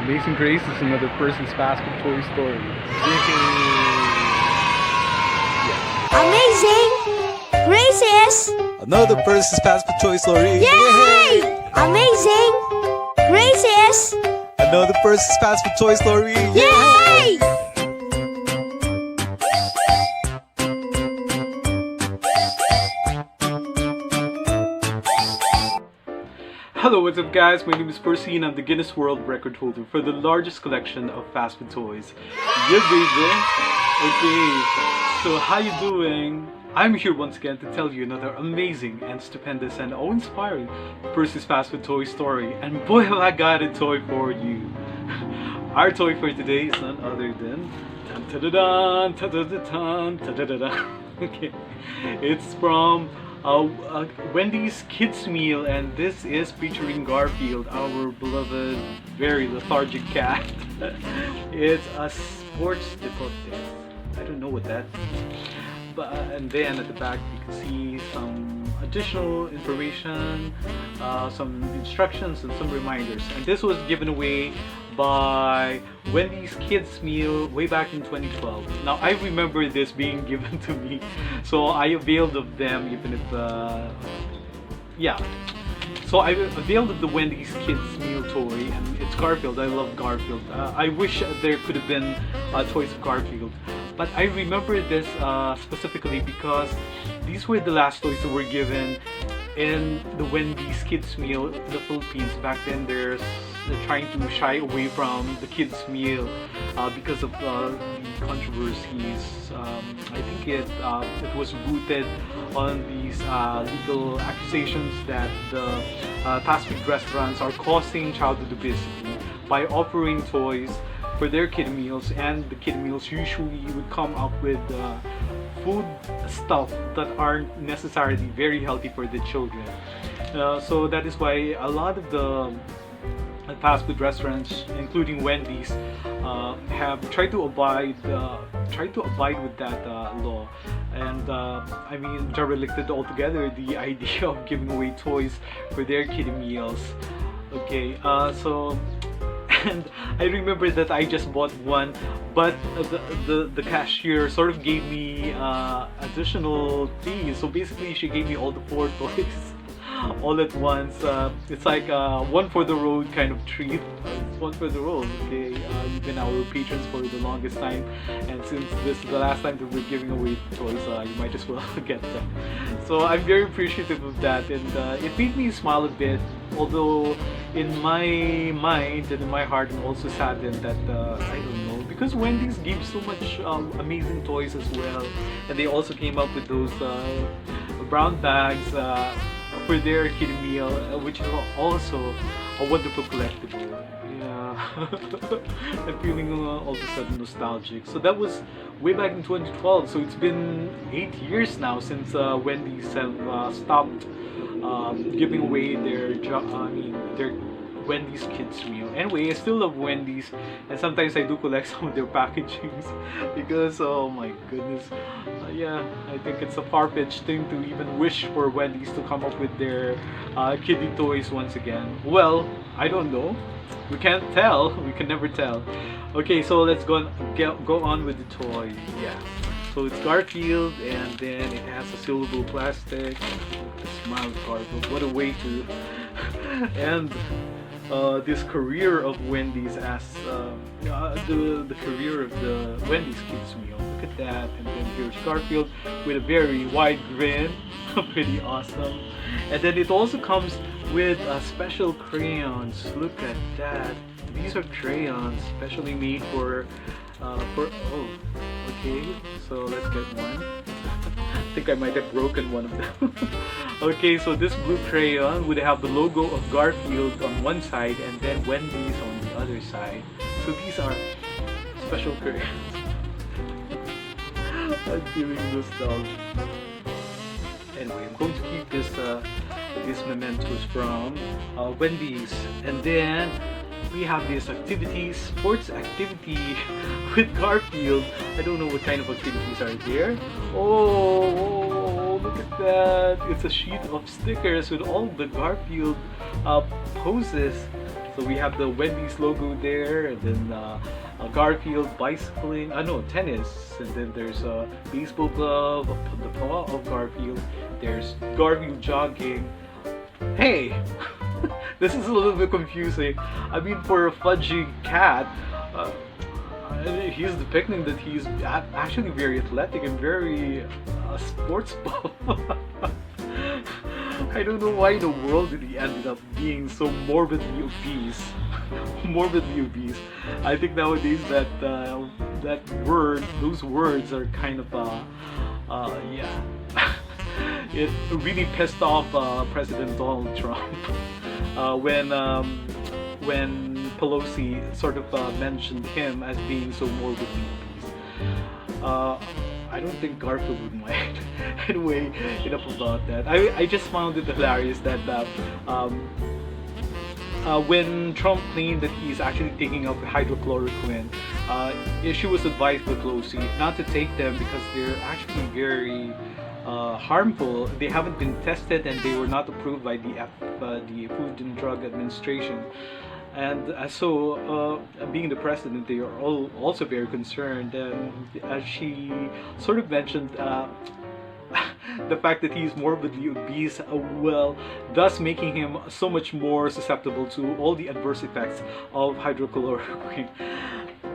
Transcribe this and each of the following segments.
Amazing Grace is another Percy's Basket Toy Story. Amazing Graces! Another Percy's Basket Toy Story. Yay! Amazing Graces! Another Percy's Basket Toy Story. Yay! Hello, what's up guys? My name is Percy and I'm the Guinness World Record holder for the largest collection of fast food toys. Yeah, baby! Okay, so how you doing? I'm here once again to tell you another amazing and stupendous and awe-inspiring Percy's Fast Food Toy Story. And boy, have I got a toy for you! Our toy for today is none other than okay, it's from Wendy's Kids Meal, and this is featuring Garfield, our beloved, very lethargic cat. It's a sports deportes. I don't know what that means. But and then at the back you can see some additional information, some instructions and some reminders. And this was given away by Wendy's Kids Meal way back in 2012. Now I remember this being given to me, so I availed of them even if so I availed of the Wendy's Kids Meal toy, and it's Garfield. I love Garfield. I wish there could have been toys of Garfield, but I remember this specifically because these were the last toys that were given in the Wendy's Kids Meal in the Philippines. Back then they're trying to shy away from the kids meal because of the controversies. I think it was rooted on these legal accusations that the fast food restaurants are causing childhood obesity by offering toys for their kid meals, and the kid meals usually would come up with food stuff that aren't necessarily very healthy for the children. So that is why a lot of the fast food restaurants, including Wendy's, have tried to abide with that law, and I mean derelicted altogether the idea of giving away toys for their kiddie meals. Okay, so and I remember that I just bought one, but the cashier sort of gave me additional fees. So basically, she gave me all the 4 toys all at once. It's like one for the road kind of treat. It's one for the road. Okay, you've been our patrons for the longest time, and since this is the last time that we're giving away toys, you might as well get them. So I'm very appreciative of that, and it made me smile a bit. Although in my mind and in my heart, I'm also saddened that I don't know, because Wendy's gave so much amazing toys as well, and they also came up with those brown bags for their kid meal, which is also a wonderful collectible. Yeah, I'm feeling all of a sudden nostalgic. So that was way back in 2012. So it's been 8 years now since Wendy's have stopped giving away their Wendy's Kids Meal. Anyway, I still love Wendy's, and sometimes I do collect some of their packagings because, oh my goodness, yeah, I think it's a far-fetched thing to even wish for Wendy's to come up with their kiddie toys once again. Well, I don't know. We can't tell. We can never tell. Okay, so let's go on with the toy. Yeah. So it's Garfield, and then it has a silver plastic. The smile of Garfield. What a way to end this career of Wendy's as the career of the Wendy's Kids Meal. Look at that. And then here's Garfield with a very wide grin. Pretty awesome. And then it also comes with special crayons. Look at that. These are crayons specially made for oh, okay, so let's get one. I think I might have broken one of them. Okay, so this blue crayon would have the logo of Garfield on one side and then Wendy's on the other side. So these are special crayons. I'm feeling nostalgic. Anyway, I'm going to keep these mementos from Wendy's, and then we have this sports activity with Garfield. I don't know what kind of activities are there. Oh, look at that. It's a sheet of stickers with all the Garfield poses. So we have the Wendy's logo there, and then Garfield bicycling, no, tennis, and then there's a baseball glove, the paw of Garfield, there's Garfield jogging. Hey! This is a little bit confusing. I mean, for a fudgy cat, he's depicting that he's actually very athletic and very sports buff. I don't know why in the world did he ended up being so morbidly obese. Morbidly obese. I think nowadays that those words are kind of yeah. It really pissed off President Donald Trump when Pelosi sort of mentioned him as being so morbidly obese. I don't think Garfield would mind. Anyway, enough about that. I just found it hilarious that when Trump claimed that he's actually taking up hydrochloroquine, she was advised by Pelosi not to take them because they're actually very harmful. They haven't been tested and they were not approved by the Food and Drug Administration. And so, being the president, they are also very concerned. And as she sort of mentioned, the fact that he's morbidly obese, thus making him so much more susceptible to all the adverse effects of hydrochloroquine.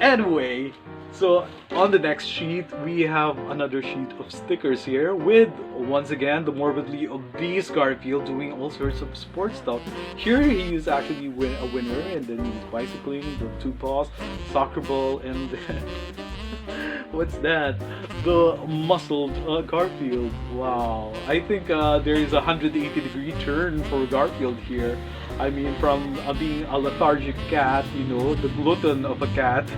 Anyway, so on the next sheet, we have another sheet of stickers here with, once again, the morbidly obese Garfield doing all sorts of sports stuff. Here he is actually a winner, and then he's bicycling, the 2 paws, soccer ball, and what's that? The muscled Garfield. Wow. I think there is a 180-degree turn for Garfield here. I mean, from being a lethargic cat, you know, the glutton of a cat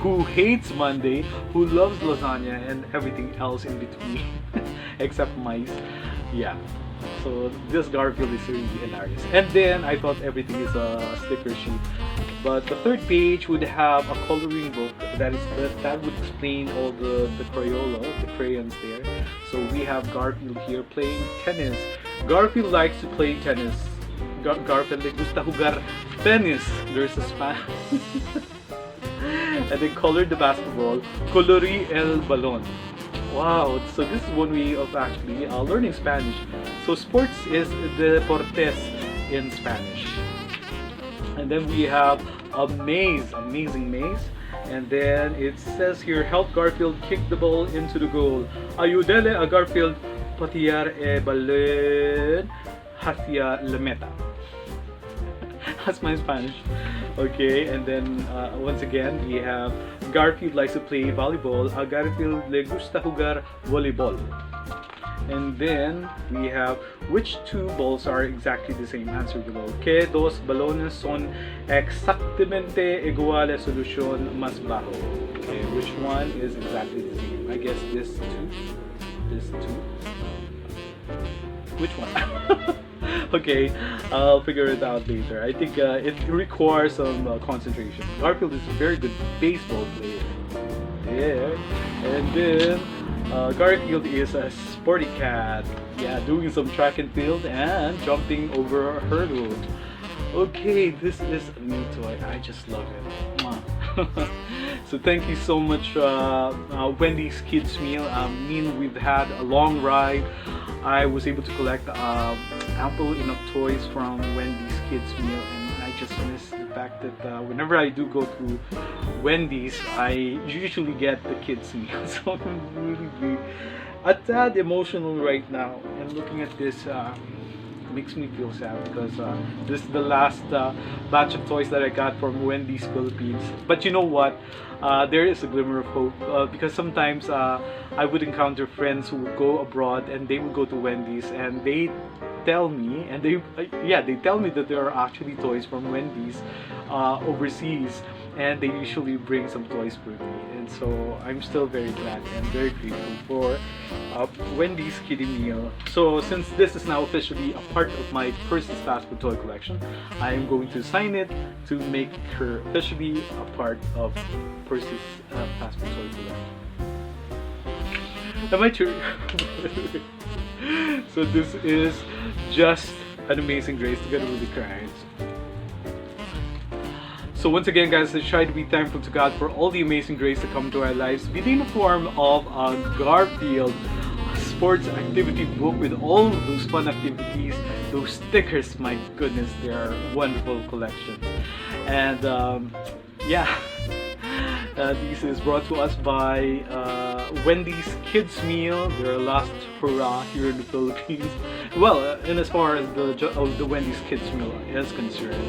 who hates Monday, who loves lasagna and everything else in between, except mice. Yeah. So this Garfield is really hilarious. And then I thought everything is a sticker sheet. But the third page would have a coloring book that would explain all the Crayola, the crayons there. So we have Garfield here playing tennis. Garfield likes to play tennis. Garfield le gusta jugar tenis. There's a Spanish. And then colored the basketball. Colorí el balón. Wow, so this is one way of actually learning Spanish. So sports is deportes in Spanish. And then we have a maze, amazing maze. And then it says here, help Garfield kick the ball into the goal. Ayúdele a Garfield patear el balón hacia la meta. That's my Spanish. Okay, and then once again we have Garfield likes to play volleyball. A Garfield le gusta jugar voleibol. And then we have which 2 balls are exactly the same. Answer below. Que dos balones son exactamente iguales? Solución más bajo. Okay, which one is exactly the same? I guess this 2. This 2. Which one? Okay, I'll figure it out later. I think it requires some concentration. Garfield is a very good baseball player. There. And then Garfield is a sporty cat. Yeah, doing some track and field and jumping over a hurdle. Okay, this is a new toy. I just love it. So thank you so much, Wendy's Kids Meal. We've had a long ride. I was able to collect ample enough toys from Wendy's Kids Meal, and I just miss the fact that whenever I do go to Wendy's, I usually get the kids meal. So I'm really a tad emotional right now, and looking at this makes me feel sad because this is the last batch of toys that I got from Wendy's Philippines. But you know what? There is a glimmer of hope because sometimes I would encounter friends who would go abroad and they would go to Wendy's and they tell me, and they tell me that there are actually toys from Wendy's overseas, and they usually bring some toys for me, and so I'm still very glad and very grateful for Wendy's Kiddie Meal. So since this is now officially a part of my Percy's Fast Food Toy Collection, I am going to sign it to make her officially a part of Percy's Fast Food Toy Collection. Am I true? So this is just an amazing grace together with the crayons. So once again, guys, let's try to be thankful to God for all the amazing grace that come to our lives, be it in the form of a Garfield sports activity book with all of those fun activities, those stickers. My goodness, they are a wonderful collection. And yeah, this is brought to us by Wendy's Kids Meal. Their last hurrah here in the Philippines. Well, and as far as the Wendy's Kids Meal is concerned,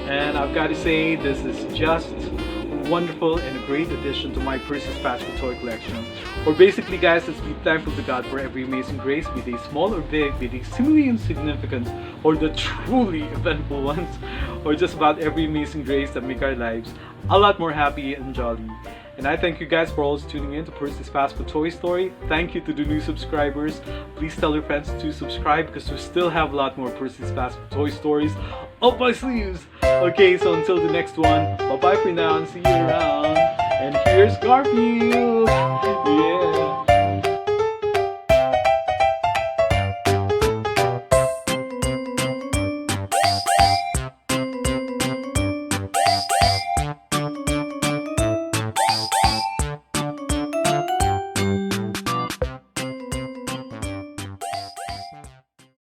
and I've got to say, this is just wonderful and a great addition to my Percy's fast food toy collection. Or basically, guys, let's be thankful to God for every amazing grace, be they small or big, be they seemingly insignificant or the truly eventful ones, or just about every amazing grace that make our lives a lot more happy and jolly. And I thank you guys for always tuning in to Percy's Fast Food Toy Story. Thank you to the new subscribers. Please tell your friends to subscribe because we still have a lot more Percy's Fast Food Toy Stories up my sleeves. Okay, so until the next one, bye-bye for now and see you around. And here's Garfield! Yeah!